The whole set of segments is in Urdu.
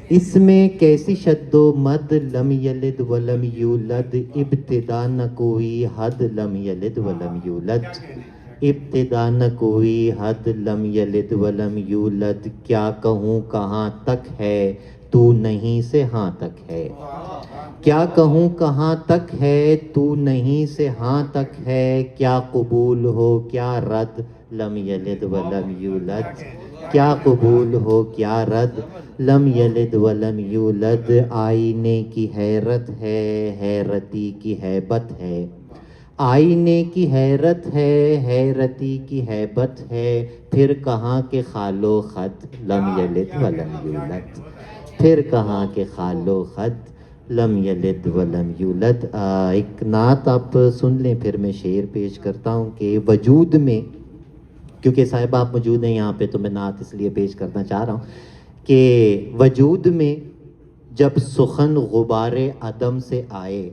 اس میں کیسی شد و مد، لم یلد ولم یولد، ابتدا نہ کوئی حد، لم یلد ولم یولد، ابتدا نہ کوئی حد، لم یلد ولم یولد، کیا کہوں کہاں تک ہے تو نہیں سے ہاں تک ہے، کیا کہوں کہاں تک ہے تو نہیں سے ہاں تک ہے، کیا قبول ہو کیا رد، لم یلد ولم یولد، کیا قبول ہو کیا رد، لم یلد ولم یولد، آئینے کی حیرت ہے، حیرتی کی ہیبت ہے، آئینے کی حیرت ہے، حیرتی کی ہیبت ہے، پھر کہاں کے خال و خط، لم یلد ولم یولد، پھر کہاں کے خال و خط، لم یلد ولم یولد۔ ایک نعت آپ سن لیں، پھر میں شعر پیش کرتا ہوں کہ وجود میں، کیونکہ صاحب آپ موجود ہیں یہاں پہ تو میں نعت اس لیے پیش کرنا چاہ رہا ہوں کہ وجود میں جب سخن غبار عدم سے آئے،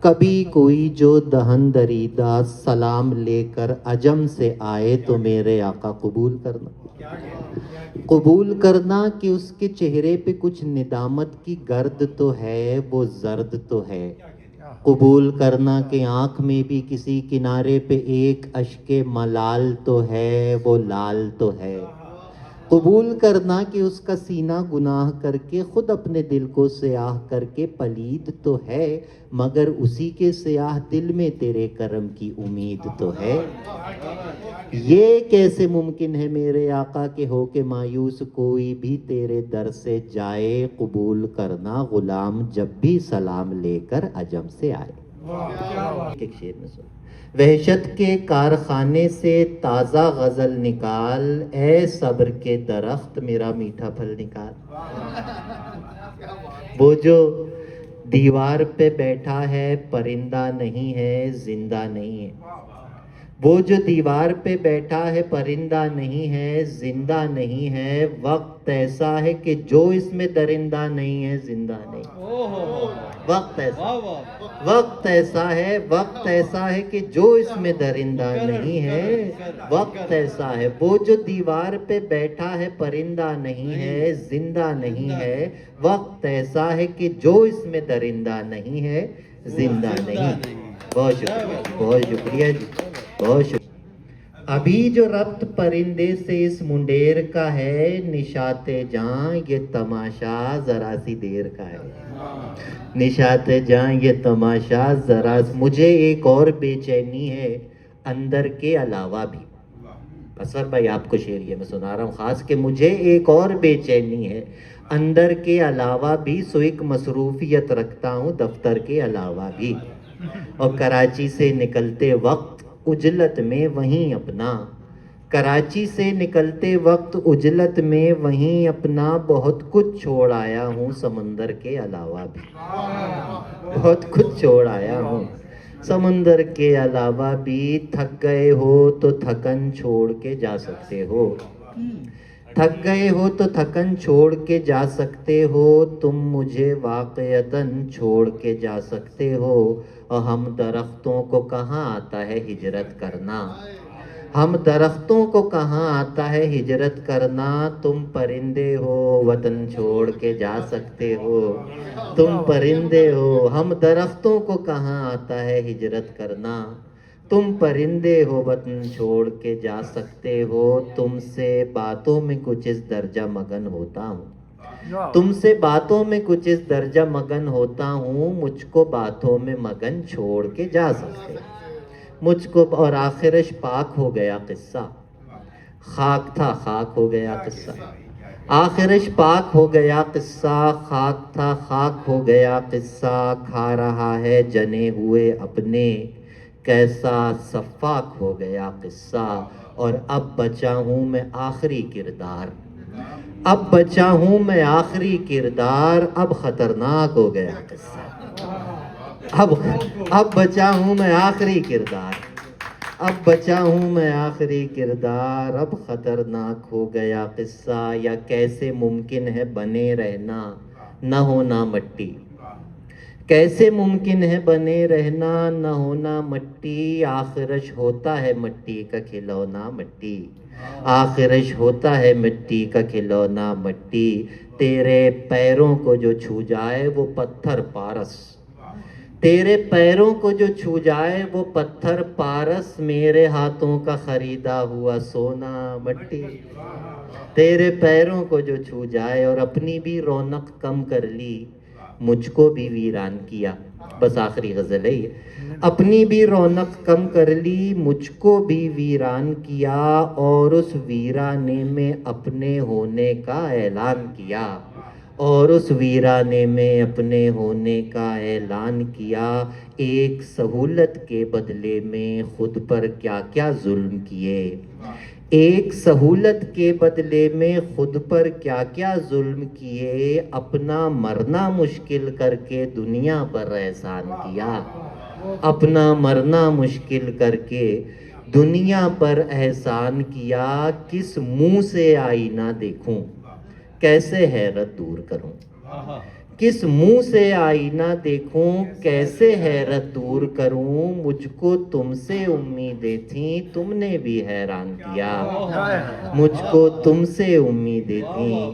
کبھی کوئی جو دہن دریدہ سلام لے کر عجم سے آئے تو میرے آقا قبول کرنا، قبول کرنا کہ اس کے چہرے پہ کچھ ندامت کی گرد تو ہے، وہ زرد تو ہے، قبول کرنا کہ آنکھ میں بھی کسی کنارے پہ ایک اشک ملال تو ہے، وہ لال تو ہے، قبول کرنا کہ اس کا سینہ گناہ کر کے خود اپنے دل کو سیاہ کر کے پلید تو ہے، مگر اسی کے سیاہ دل میں تیرے کرم کی امید تو ہے، یہ کیسے ممکن ہے میرے آقا کہ ہو کے مایوس کوئی بھی تیرے در سے جائے، قبول کرنا غلام جب بھی سلام لے کر عجم سے آئے۔ ایک شعر میں سن، وحشت کے کارخانے سے تازہ غزل نکال، اے صبر کے درخت میرا میٹھا پھل نکال، وہ جو دیوار پہ بیٹھا ہے پرندہ نہیں ہے زندہ نہیں ہے، وہ جو دیوار پہ بیٹھا ہے پرندہ نہیں ہے زندہ نہیں ہے، وقت ایسا ہے کہ جو اس میں درندہ نہیں ہے زندہ نہیں، وقت ایسا، وقت ایسا ہے، وقت ایسا ہے کہ جو اس میں درندہ نہیں ہے، وقت ایسا ہے، وہ جو دیوار پہ بیٹھا ہے پرندہ نہیں ہے زندہ نہیں ہے، وقت ایسا ہے کہ جو اس میں درندہ نہیں ہے زندہ نہیں۔ بہت شکریہ، بہت شکریہ جی، بہت شکریہ۔ ابھی جو ربط پرندے سے اس منڈیر کا ہے، نشاط جاں یہ تماشا ذرا سی دیر کا ہے، نشاط جاں یہ تماشا ذرا، مجھے ایک اور بے چینی ہے اندر کے علاوہ بھی، اصغر بھائی آپ کو شعر یہ میں سنا رہا ہوں خاص کہ مجھے ایک اور بے چینی ہے اندر کے علاوہ بھی، سو ایک مصروفیت رکھتا ہوں دفتر کے علاوہ بھی، اور کراچی سے نکلتے وقت اجلت میں وہیں اپنا، کراچی سے نکلتے وقت اجلت میں وہیں اپنا، بہت کچھ چھوڑ آیا ہوں سمندر کے علاوہ بھی، بہت کچھ چھوڑ آیا ہوں سمندر کے علاوہ بھی، تھک گئے ہو تو تھکن چھوڑ کے جا سکتے ہو، تھک گئے ہو تو تھکن چھوڑ کے جا سکتے ہو، تم مجھے واقعتاً چھوڑ کے جا سکتے ہو، اور ہم درختوں کو کہاں آتا ہے ہجرت کرنا، ہم درختوں کو کہاں آتا ہے ہجرت کرنا، تم پرندے ہو وطن چھوڑ کے جا سکتے ہو، تم پرندے ہو، ہم درختوں کو کہاں آتا ہے ہجرت کرنا، تم پرندے ہو وطن چھوڑ کے جا سکتے ہو، تم سے باتوں میں کچھ اس درجہ مگن ہوتا ہوں، تم سے باتوں میں کچھ اس درجہ مگن ہوتا ہوں، مجھ کو باتوں میں مگن چھوڑ کے جا سکتے ہو، مجھ کو، اور آخرش پاک ہو گیا قصہ، خاک تھا خاک ہو گیا قصہ، آخرش پاک ہو گیا قصہ، خاک تھا خاک ہو گیا قصہ، کھا رہا ہے جنے ہوئے اپنے، کیسا صفاک ہو گیا قصہ، اور اب بچا ہوں میں آخری کردار، اب بچا ہوں میں آخری کردار، اب خطرناک ہو گیا قصہ، اب بچا ہوں میں آخری کردار، اب بچا ہوں میں آخری کردار، اب خطرناک ہو گیا قصہ، یا کیسے ممکن ہے بنے رہنا نہ ہونا مٹی، کیسے ممکن ہے بنے رہنا نہ ہونا مٹی، آخرش ہوتا ہے مٹی کا کھلونا مٹی، آخرش ہوتا ہے مٹی کا کھلونا مٹی، تیرے پیروں کو جو چھو جائے وہ پتھر پارس، تیرے پیروں کو جو چھو جائے وہ پتھر پارس، میرے ہاتھوں کا خریدا ہوا سونا مٹی، تیرے پیروں کو جو چھو جائے، اور اپنی بھی رونق کم کر لی، مجھ کو بھی ویران کیا. بس آخری غزل ہے یہ. اپنی بھی رونق کم کر لی، مجھ کو بھی ویران کیا، اور اس ویرانے میں اپنے ہونے کا اعلان کیا، اور اس ویرانے میں اپنے ہونے کا اعلان کیا. ایک سہولت کے بدلے میں خود پر کیا کیا ظلم کیے، ایک سہولت کے بدلے میں خود پر کیا کیا ظلم کیے، اپنا مرنا مشکل کر کے دنیا پر احسان کیا، اپنا مرنا مشکل کر کے دنیا پر احسان کیا. کس منہ سے آئینہ دیکھوں، کیسے حیرت دور کروں، کس منہ سے آئینہ دیکھوں، کیسے حیرت دور کروں، مجھ کو تم سے امیدیں تھیں تم نے بھی حیران کیا، مجھ کو تم سے امیدیں تھیں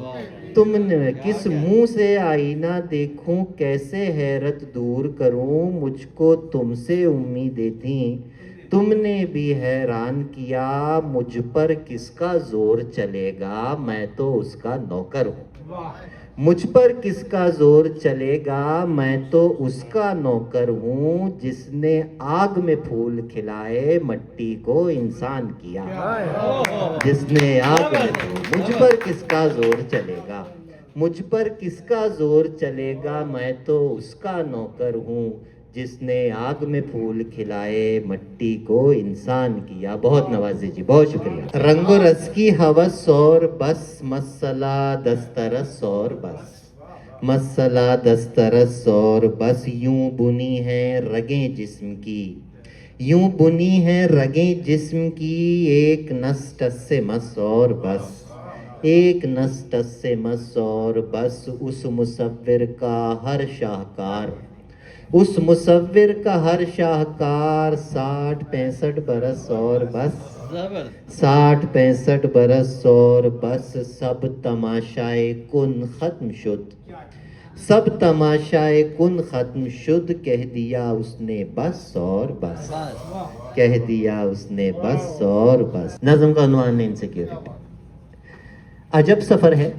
تم نے، کس منہ سے آئینہ دیکھوں کیسے حیرت دور کروں، مجھ کو تم سے امیدیں تھیں تم نے بھی حیران کیا. مجھ پر کس کا زور چلے گا میں تو اس کا نوکر ہوں، مجھ پر کس کا زور چلے گا میں تو اس کا نوکر ہوں، جس نے آگ میں پھول کھلائے مٹی کو انسان کیا، جس نے آگ میں پھول. مجھ پر کس کا زور چلے گا، مجھ پر کس کا زور چلے گا میں تو اس کا نوکر ہوں، جس نے آگ میں پھول کھلائے مٹی کو انسان کیا. بہت نوازی جی، بہت شکریہ. رنگ و رس کی ہوس اور بس، مسئلہ دسترس اور بس، مسئلہ دسترس اور بس، یوں بنی ہیں رگیں جسم کی، یوں بنی ہیں رگیں جسم کی، ایک نس ٹس سے مس اور بس، ایک نس ٹس سے مس اور بس. اس مصور کا ہر شاہکار، اس مصور کا ہر شاہکار، 60-65 برس اور بس، 60-65 برس اور بس. سب تماشائے کن ختم شد، سب تماشائے کن ختم شد، کہہ دیا اس نے بس اور بس، کہہ دیا اس نے بس اور بس. نظم کا عنوان ہے انسیکیورٹی. عجب سفر ہے،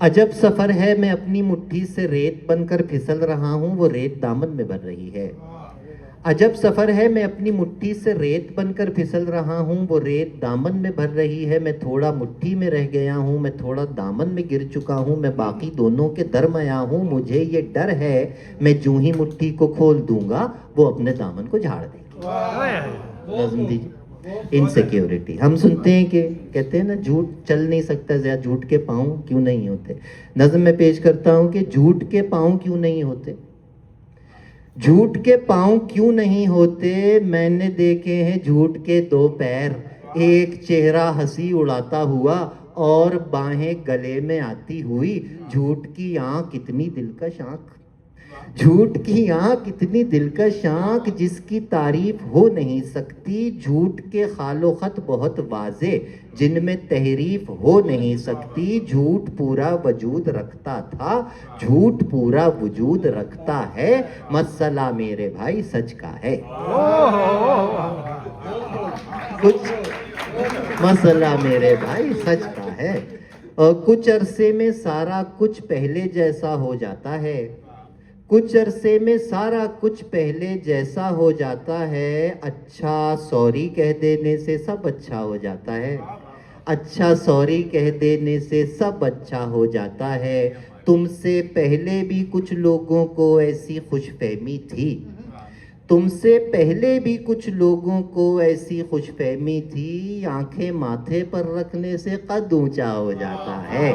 عجب سفر ہے، میں اپنی مٹھی سے ریت بن کر پھسل رہا ہوں، وہ ریت دامن میں بھر رہی ہے. عجب سفر ہے، میں اپنی مٹھی سے ریت بن کر پھسل رہا ہوں، وہ ریت دامن میں بھر رہی ہے. میں تھوڑا مٹھی میں رہ گیا ہوں، میں تھوڑا دامن میں گر چکا ہوں، میں باقی دونوں کے درمیاں ہوں. مجھے یہ ڈر ہے میں جوں ہی مٹھی کو کھول دوں گا وہ اپنے دامن کو جھاڑ دے گی. نظم دیجیے. انسیکیورٹی. ہم سنتے ہیں کہ کہتے ہیں نا جھوٹ چل نہیں سکتا زیادہ، جھوٹ کے پاؤں کیوں نہیں ہوتے. نظم میں پیش کرتا ہوں کہ جھوٹ کے پاؤں کیوں نہیں ہوتے، جھوٹ کے پاؤں کیوں نہیں ہوتے. میں نے دیکھے ہیں جھوٹ کے 2 پیر، ایک چہرہ ہنسی اڑاتا ہوا اور باہیں گلے میں آتی ہوئی. جھوٹ کی آنکھ اتنی دلکش آنکھ، جھوٹ کی آنکھ اتنی دلکش آنکھ، جس کی تعریف ہو نہیں سکتی. جھوٹ کے خال و خط بہت واضح، جن میں تحریف ہو نہیں سکتی. جھوٹ پورا وجود رکھتا تھا، جھوٹ پورا وجود رکھتا ہے، مسئلہ میرے بھائی سچ کا ہے. کچھ مسئلہ میرے بھائی سچ کا ہے. اور کچھ عرصے میں سارا کچھ پہلے جیسا ہو جاتا ہے، کچھ عرصے میں سارا کچھ پہلے جیسا ہو جاتا ہے. اچھا سوری کہہ دینے سے سب اچھا ہو جاتا ہے، اچھا سوری کہہ دینے سے سب اچھا ہو جاتا ہے. تم سے پہلے بھی کچھ لوگوں کو ایسی خوش فہمی تھی، تم سے پہلے بھی کچھ لوگوں کو ایسی خوش فہمی تھی. آنکھیں ماتھے پر رکھنے سے قد اونچا ہو جاتا ہے،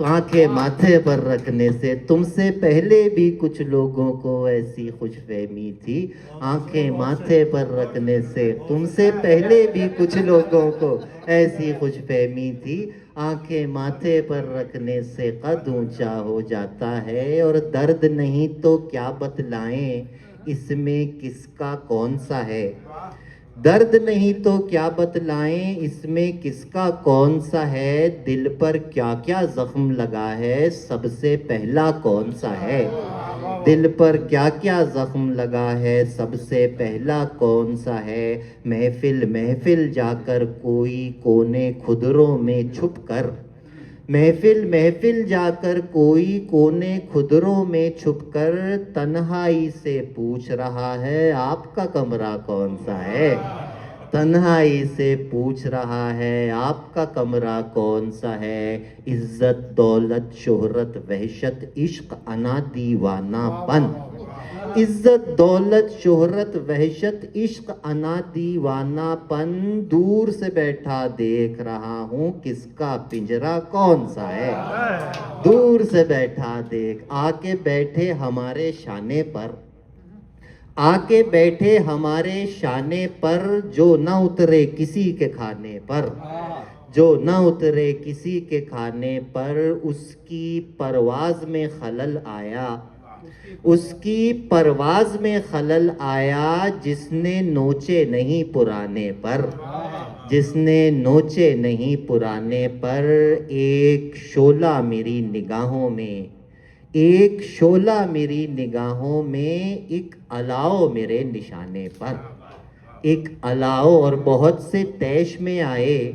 آنکھیں ماتھے پر رکھنے سے. تم سے پہلے بھی کچھ لوگوں کو ایسی خوش فہمی تھی، آنکھیں ماتھے پر رکھنے سے. تم سے پہلے بھی کچھ لوگوں کو ایسی خوش فہمی تھی، آنکھیں ماتھے پر رکھنے سے قد اونچا ہو جاتا ہے. اور درد نہیں تو کیا بتلائیں، اس میں کس کا کون سا ہے، درد نہیں تو کیا بتلائیں اس میں کس کا کون سا ہے، دل پر کیا کیا زخم لگا ہے سب سے پہلا کون سا ہے، دل پر کیا کیا زخم لگا ہے سب سے پہلا کون سا ہے، محفل محفل جا کر کوئی کونے خدروں میں چھپ کر، محفل محفل جا کر کوئی کونے خدروں میں چھپ کر تنہائی سے پوچھ رہا ہے آپ کا کمرہ کون سا ہے، تنہائی سے پوچھ رہا ہے آپ کا کمرہ کون سا ہے، عزت دولت شہرت وحشت عشق انا دیوانہ پن، عزت دولت شہرت وحشت عشق انا دیوانہ پن، دور سے بیٹھا دیکھ رہا ہوں کس کا پنجرہ کون سا ہے، دور سے بیٹھا دیکھ، آ کے بیٹھے ہمارے شانے پر، آ کے بیٹھے ہمارے شانے پر، جو نہ اترے کسی کے کھانے پر، جو نہ اترے کسی کے کھانے پر، اس کی پرواز میں خلل آیا، اس کی پرواز میں خلل آیا، جس نے نوچے نہیں پرانے پر، جس نے نوچے نہیں پرانے پر، ایک شعلہ میری نگاہوں میں، ایک شعلہ میری نگاہوں میں، ایک الاؤ میرے نشانے پر، ایک الاؤ، اور بہت سے تیش میں آئے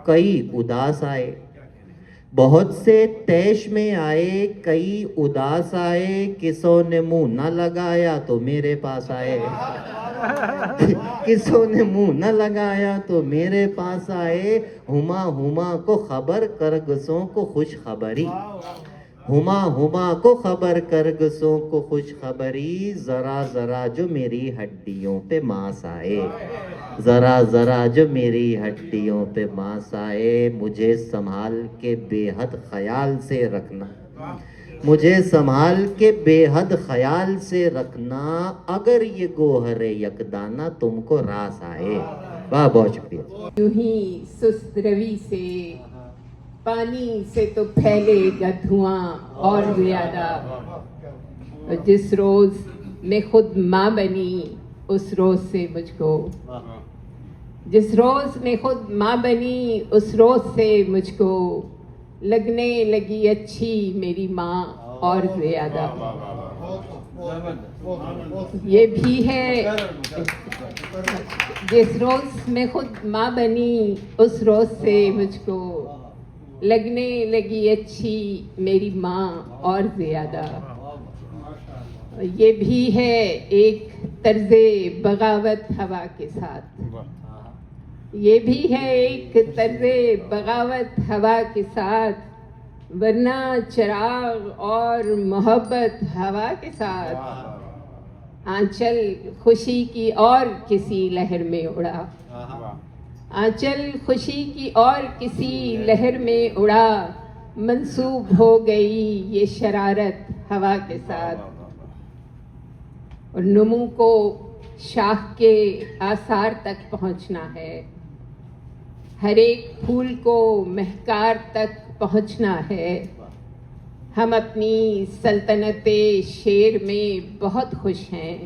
کئی اداس آئے، بہت سے تیش میں آئے کئی اداس آئے، کسوں نے منہ نہ لگایا تو میرے پاس آئے، کسوں نے منہ نہ لگایا تو میرے پاس آئے، ہما ہما کو خبر کرگسوں کو خوش خبری، ہما ہما کو خبر کرگسوں کو خوش خبری، ذرا ذرا جو میری ہڈیوں پہ ماس آئے، ذرا ذرا جو میری ہڈیوں پہ ماس آئے، مجھے سنبھال کے بے حد خیال سے رکھنا، مجھے سنبھال کے بے حد خیال سے رکھنا، اگر یہ گوہر یکدانہ تم کو راس آئے۔ واہ، بہت شکریہ۔ یوں ہی سست روی سے پانی سے تو پھیلے گا دھواں اور زیادہ، جس روز میں خود ماں بنی اس روز سے مجھ کو، جس روز میں خود ماں بنی اس روز سے مجھ کو، لگنے لگی اچھی میری ماں اور زیادہ، یہ بھی ہے جس روز میں خود ماں بنی اس روز سے مجھ کو، لگنے لگی اچھی میری ماں اور زیادہ، یہ بھی ہے ایک طرز بغاوت ہوا کے ساتھ، یہ بھی ہے ایک طرز بغاوت ہوا کے ساتھ، ورنہ چراغ اور محبت ہوا کے ساتھ، آنچل خوشی کی اور کسی لہر میں اڑا، آنچل خوشی کی اور کسی لہر میں اڑا، منسوب ہو گئی یہ شرارت ہوا کے ساتھ، اور نمو کو شاخ کے آثار تک پہنچنا ہے، ہر ایک پھول کو مہکار تک پہنچنا ہے، ہم اپنی سلطنت شیر میں بہت خوش ہیں،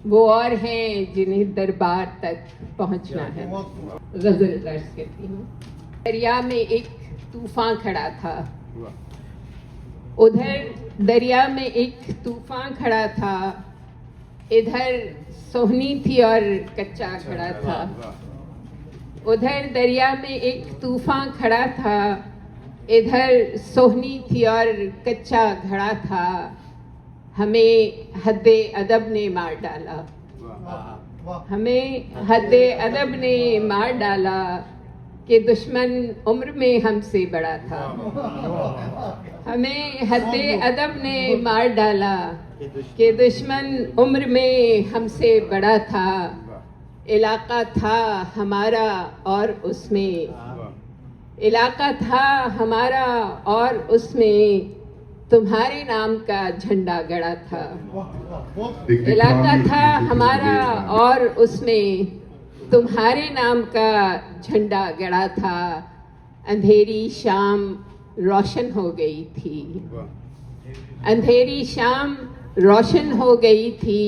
وہ اور ہیں جنہیں دربار تک پہنچنا ہے۔ غزل درج کرتی ہوں۔ دریا میں ایک طوفان کھڑا تھا، ادھر دریا میں ایک طوفان کھڑا تھا، ادھر سوہنی تھی اور کچا کھڑا تھا، ادھر دریا میں ایک طوفان کھڑا تھا، ادھر سوہنی تھی اور کچا گھڑا تھا، ہمیں حد ادب نے مار ڈالا، ہمیں حد ادب نے مار ڈالا، کہ دشمن عمر میں ہم سے بڑا تھا، ہمیں حد ادب نے مار ڈالا، کہ دشمن عمر میں ہم سے بڑا تھا، علاقہ تھا ہمارا اور اس میں، علاقہ تھا ہمارا اور اس میں تمہارے نام کا جھنڈا گڑا تھا، علاقہ تھا ہمارا اور اس میں تمہارے نام کا جھنڈا گڑا تھا، اندھیری شام روشن ہو گئی تھی، اندھیری شام روشن ہو گئی تھی،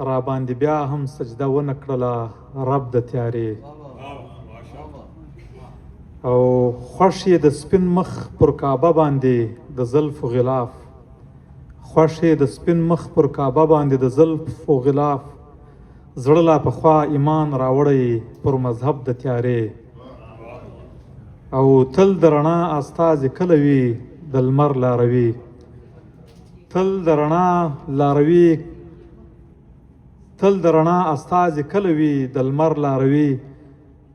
را باندې بیا هم سجده ونه کړله رب د تیارې. او خوښ یې د سپین مخ پر کعبه باندې د زلفو غلاف، خوښ یې د سپین مخ پر کعبه باندې د زلفو غلاف، زړه لا پخوا ایمان راوړی پر مذهب د تیارې. او تل د رڼا استازي کله وي د لمر لاروي، تل د رڼا لاروي، تل د رڼا استازي کله وي د لمر لاروي،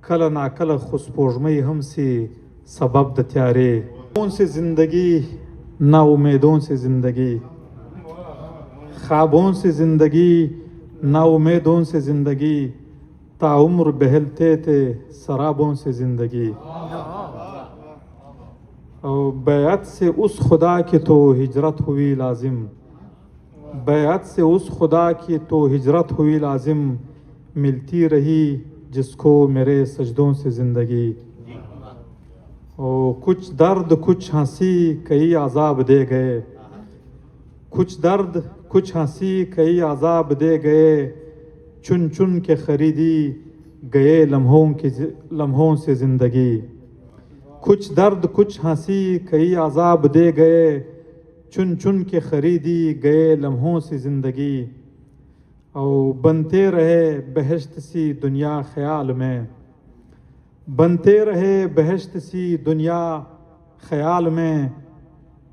کله ناکله خو سپوږمۍ هم سي سبب د تیارې. خوابوں سے زندگی نا امیدوں سے زندگی، خوابوں سے زندگی نا امیدوں سے زندگی، تا عمر بہلتے تھے سرابوں سے زندگی. اور بیعت سے اس خدا کی تو ہجرت ہوئی لازم، بیعت سے اس خدا کی تو ہجرت ہوئی لازم، ملتی رہی جس کو میرے سجدوں سے زندگی. اور کچھ درد کچھ ہنسی کئی عذاب دے گئے، کچھ درد کچھ ہنسی کئی عذاب دے گئے، چن چن کے خریدی گئے لمحوں سے زندگی. کچھ درد کچھ ہنسی کئی عذاب دے گئے، چن چن کے خریدی گئے لمحوں سے زندگی. او بنتے رہے بہشت سی دنیا خیال میں، بنتے رہے بہشت سی دنیا خیال میں،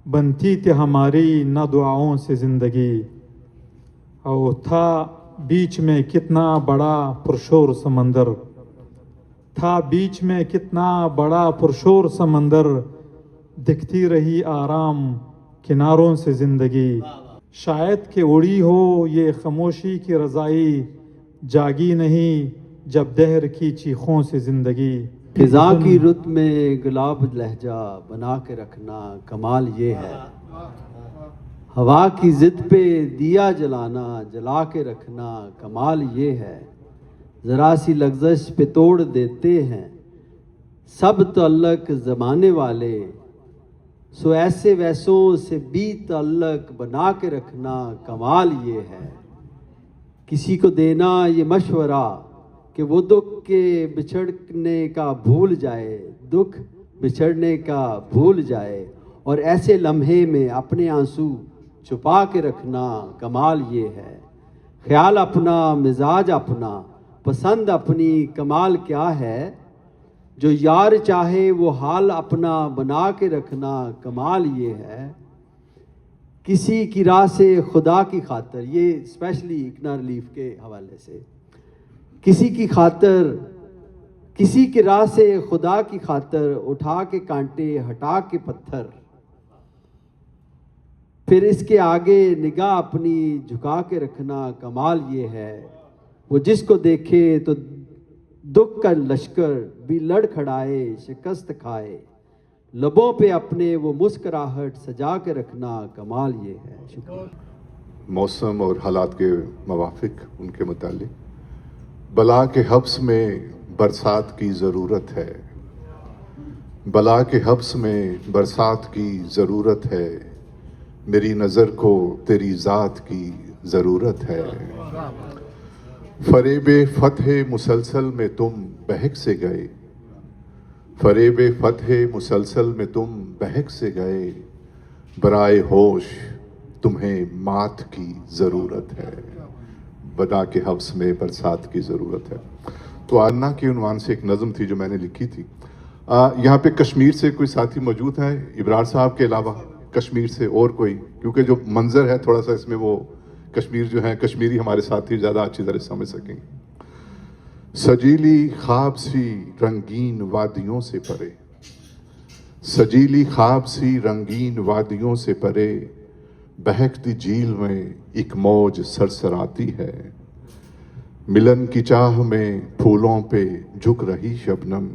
بنتی تھی ہماری نہ دعاؤں سے زندگی. او تھا بیچ میں کتنا بڑا پرشور سمندر، تھا بیچ میں کتنا بڑا پرشور سمندر، دکھتی رہی آرام کناروں سے زندگی. شاید کہ اڑی ہو یہ خاموشی کی رضائی، جاگی نہیں جب دہر کی چیخوں سے زندگی. خزاں کی رت میں گلاب لہجہ بنا کے رکھنا کمال یہ ہے، ہوا کی ضد پہ دیا جلانا جلا کے رکھنا کمال یہ ہے. ذرا سی لغزش پہ توڑ دیتے ہیں سب تعلق زمانے والے، سو ایسے ویسوں سے بھی تعلق بنا کے رکھنا کمال یہ ہے. کسی کو دینا یہ مشورہ کہ وہ دکھ کے بچھڑنے کا بھول جائے، دکھ بچھڑنے کا بھول جائے، اور ایسے لمحے میں اپنے آنسو چھپا کے رکھنا کمال یہ ہے. خیال اپنا مزاج اپنا پسند اپنی کمال کیا ہے، جو یار چاہے وہ حال اپنا بنا کے رکھنا کمال یہ ہے. کسی کی راہ سے خدا کی خاطر، یہ اسپیشلی اکنا ریلیف کے حوالے سے، کسی کی خاطر، کسی کی راہ سے خدا کی خاطر اٹھا کے کانٹے ہٹا کے پتھر، پھر اس کے آگے نگاہ اپنی جھکا کے رکھنا کمال یہ ہے. وہ جس کو دیکھے تو دکھ کا لشکر بھی لڑ کھڑائے شکست کھائے، لبوں پہ اپنے وہ مسکراہٹ سجا کے رکھنا کمال یہ ہے. شکریہ. موسم اور حالات کے موافق ان کے متعلق، بلا کے حبس میں برسات کی ضرورت ہے، بلا کے حبس میں برسات کی ضرورت ہے، میری نظر کو تیری ذات کی ضرورت ہے. فریب فتح مسلسل میں تم بہک سے گئے، فریب فتح مسلسل میں تم بہک سے گئے، برائے ہوش تمہیں مات کی ضرورت ہے، بنا کے حبس میں برسات کی ضرورت ہے۔ تو آنا کے عنوان سے ایک نظم تھی جو میں نے لکھی تھی۔ یہاں پہ کشمیر سے کوئی ساتھی موجود ہیں ابرار صاحب کے علاوہ؟ کشمیر سے اور کوئی؟ کیونکہ جو منظر ہے تھوڑا سا اس میں وہ کشمیر جو ہے کشمیری ہمارے ساتھی زیادہ اچھی طرح سمجھ سکیں گے۔ سجیلی خواب سی رنگین وادیوں سے پرے، سجیلی خواب سی رنگین وادیوں سے پرے، بہکتی جھیل میں ایک موج سرسراتی ہے، ملن کی چاہ میں پھولوں پہ جھک رہی شبنم،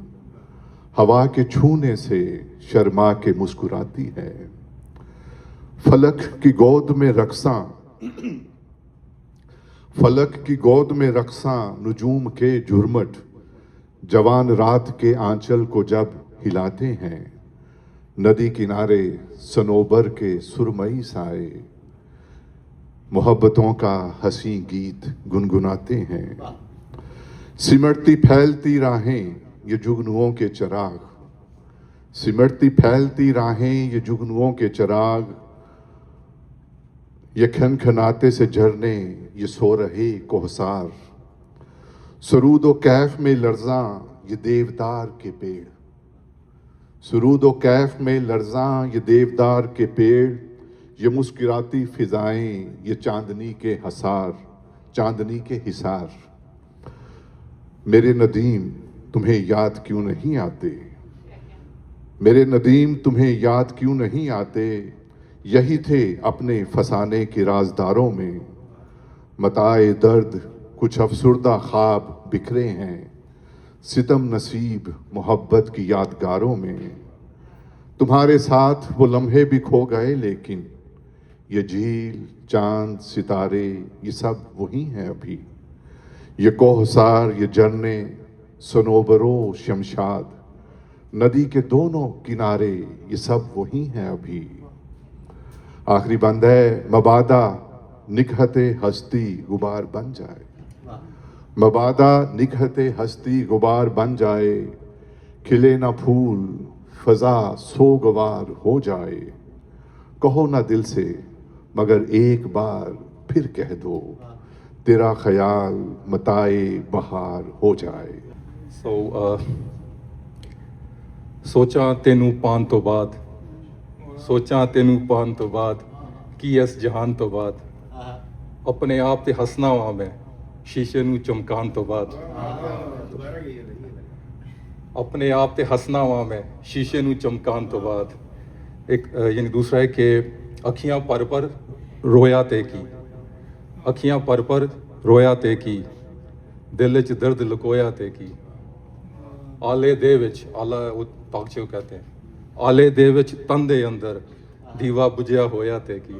ہوا کے چھونے سے شرما کے مسکراتی ہے، فلک کی گود میں رقصاں، فلک کی گود میں رقصاں نجوم کے جھرمٹ، جوان رات کے آنچل کو جب ہلاتے ہیں، ندی کنارے صنوبر کے سرمئی سائے، محبتوں کا حسین گیت گنگناتے ہیں، سمٹتی پھیلتی راہیں یہ جگنوؤں کے چراغ، سمٹتی پھیلتی راہیں یہ جگنوؤں کے چراغ، یہ کھنکھناتے سے جھرنے یہ سو رہے کوہسار، سرود و کیف میں لرزاں یہ دیودار کے پیڑ، سرود و کیف میں لرزاں یہ دیودار کے پیڑ، یہ مسکراتی فضائیں یہ چاندنی کے حصار، چاندنی کے حصار، میرے ندیم تمہیں یاد کیوں نہیں آتے، میرے ندیم تمہیں یاد کیوں نہیں آتے، یہی تھے اپنے فسانے کے رازداروں میں، متاع درد کچھ افسردہ خواب بکھرے ہیں، ستم نصیب محبت کی یادگاروں میں، تمہارے ساتھ وہ لمحے بھی کھو گئے لیکن یہ جھیل چاند ستارے یہ سب وہی ہیں ابھی، یہ کوہسار یہ جھرنے صنوبر و شمشاد، ندی کے دونوں کنارے یہ سب وہی ہیں ابھی، آخری بند ہے مبادا نکہت ہستی غبار بن جائے، مبادا نکہت ہستی غبار بن جائے، کھلے نہ پھول فضا سوگوار ہو جائے، کہو نہ دل سے مگر ایک بار پھر کہہ دو، تیرا خیال متاع بہار ہو جائے۔ ਸੋਚਾਂ ਤੈਨੂੰ ਪਾਉਣ ਤੋਂ ਬਾਅਦ, ਸੋਚਾਂ ਤੈਨੂੰ ਪਾਉਣ ਤੋਂ ਬਾਅਦ ਕੀ ਇਸ ਜਹਾਨ ਤੋਂ ਬਾਅਦ, ਆਪਣੇ ਆਪ ਤੇ ਹੱਸਣਾ ਵਾਂ ਮੈਂ ਸ਼ੀਸ਼ੇ ਨੂੰ ਚਮਕਾਉਣ ਤੋਂ ਬਾਅਦ, ਆਪਣੇ ਆਪ ਤੇ ਹੱਸਣਾ ਵਾਂ ਮੈਂ ਸ਼ੀਸ਼ੇ ਨੂੰ ਚਮਕਾਉਣ ਤੋਂ ਬਾਅਦ। ਇੱਕ ਯਾਨੀ ਦੂਸਰਾ ਹੈ ਕਿ ਅੱਖੀਆਂ ਭਰ ਭਰ ਰੋਇਆ ਤੇ ਕੀ, ਅੱਖੀਆਂ ਭਰ ਭਰ ਰੋਇਆ ਤੇ ਕੀ, ਦਿਲ 'ਚ ਦਰਦ ਲੁਕੋਇਆ ਤੇ ਕੀ, ਆਲੇ ਦੇ ਵਿੱਚ ਆਲਾ ਉਹ ਪਾਕਚੋ ਕਹਤੇ ਹੈ, ਆਲੇ ਦੇ ਵਿੱਚ ਤਨ ਦੇ ਅੰਦਰ ਦੀਵਾ ਬੁਝਿਆ ਹੋਇਆ ਤੇ ਕੀ।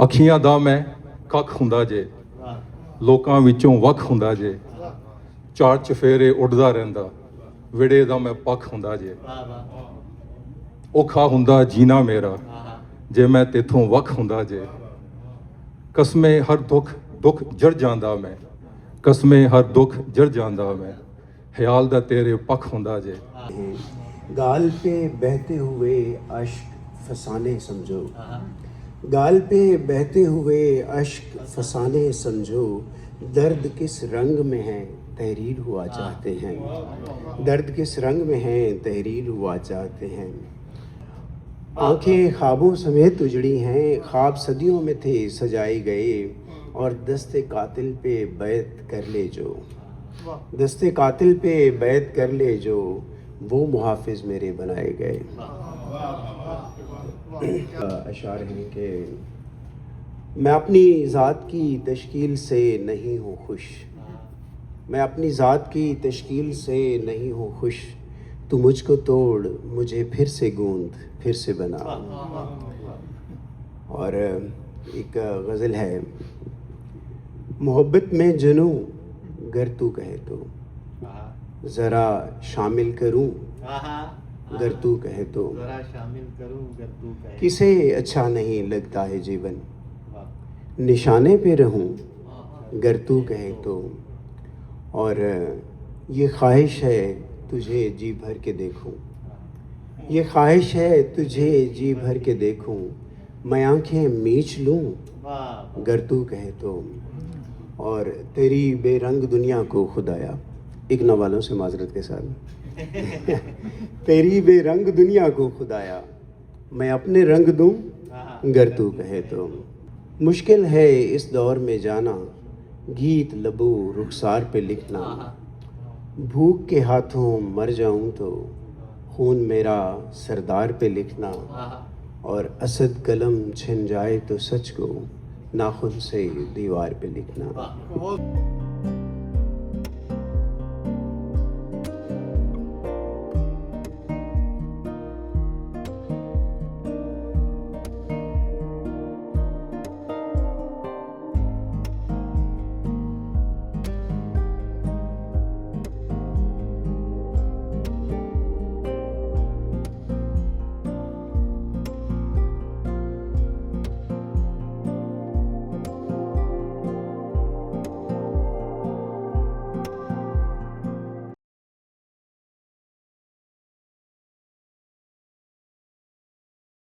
ਅੱਖੀਆਂ ਦਾ ਮੈਂ ਕੱਖ ਹੁੰਦਾ ਜੇ, ਲੋਕਾਂ ਵਿੱਚੋਂ ਵੱਖ ਹੁੰਦਾ ਜੇ, ਚਾਰ ਚਫੇਰੇ ਉੱਡਦਾ ਰਹਿੰਦਾ, ਵਿੜੇ ਦਾ ਮੈਂ ਪੱਖ ਹੁੰਦਾ ਜੇ, ਔਖਾ ਹੁੰਦਾ ਜੀਣਾ ਮੇਰਾ ਜੇ ਮੈਂ ਤੇਥੋਂ ਵੱਖ ਹੁੰਦਾ ਜੇ, ਕਸਮੇ ਹਰ ਦੁੱਖ ਜੜ ਜਾਂਦਾ ਮੈਂ, ਕਸਮੇ ਹਰ ਦੁੱਖ ਜੜ ਜਾਂਦਾ ਮੈਂ, ਖਿਆਲ ਦਾ ਤੇਰੇ ਪੱਖ ਹੁੰਦਾ ਜੇ। گال پہ بہتے ہوئے اشک فسانے سمجھو، گال پہ بہتے ہوئے اشک فسانے سمجھو، درد کس رنگ میں ہے تحریر ہوا چاہتے ہیں، درد کس رنگ میں ہے تحریر ہوا چاہتے ہیں، آنکھیں خوابوں سمیت اجڑی ہیں، خواب صدیوں میں تھے سجائے گئے، اور دست قاتل پہ بیعت کر لے جو، دست قاتل پہ بیعت کر لے جو، وہ محافظ میرے بنائے گئے۔ اشعار ہیں کہ میں اپنی ذات کی تشکیل سے نہیں ہوں خوش، میں اپنی ذات کی تشکیل سے نہیں ہوں خوش، تو مجھ کو توڑ مجھے پھر سے گوند پھر سے بنا۔ اور ایک غزل ہے، محبت میں جنوں گر تو کہے تو، ذرا شامل کروں گر تو کہے تو، کسے اچھا نہیں لگتا ہے جیون، نشانے پہ رہوں گر تو کہے تو، اور یہ خواہش ہے تجھے جی بھر کے دیکھوں، یہ خواہش ہے تجھے جی بھر کے دیکھوں، میں آنکھیں میچ لوں گر تو کہے تو، اور تیری بے رنگ دنیا کو خدایا، اگنا والوں سے معذرت کے ساتھ، تیری بے رنگ دنیا کو خدایا، میں اپنے رنگ دوں گر تو کہے تو۔ مشکل ہے اس دور میں جانا، گیت لبو رخسار پہ لکھنا، بھوک کے ہاتھوں مر جاؤں تو خون میرا سردار پہ لکھنا، اور اسد قلم چھن جائے تو سچ کو ناخن سے دیوار پہ لکھنا۔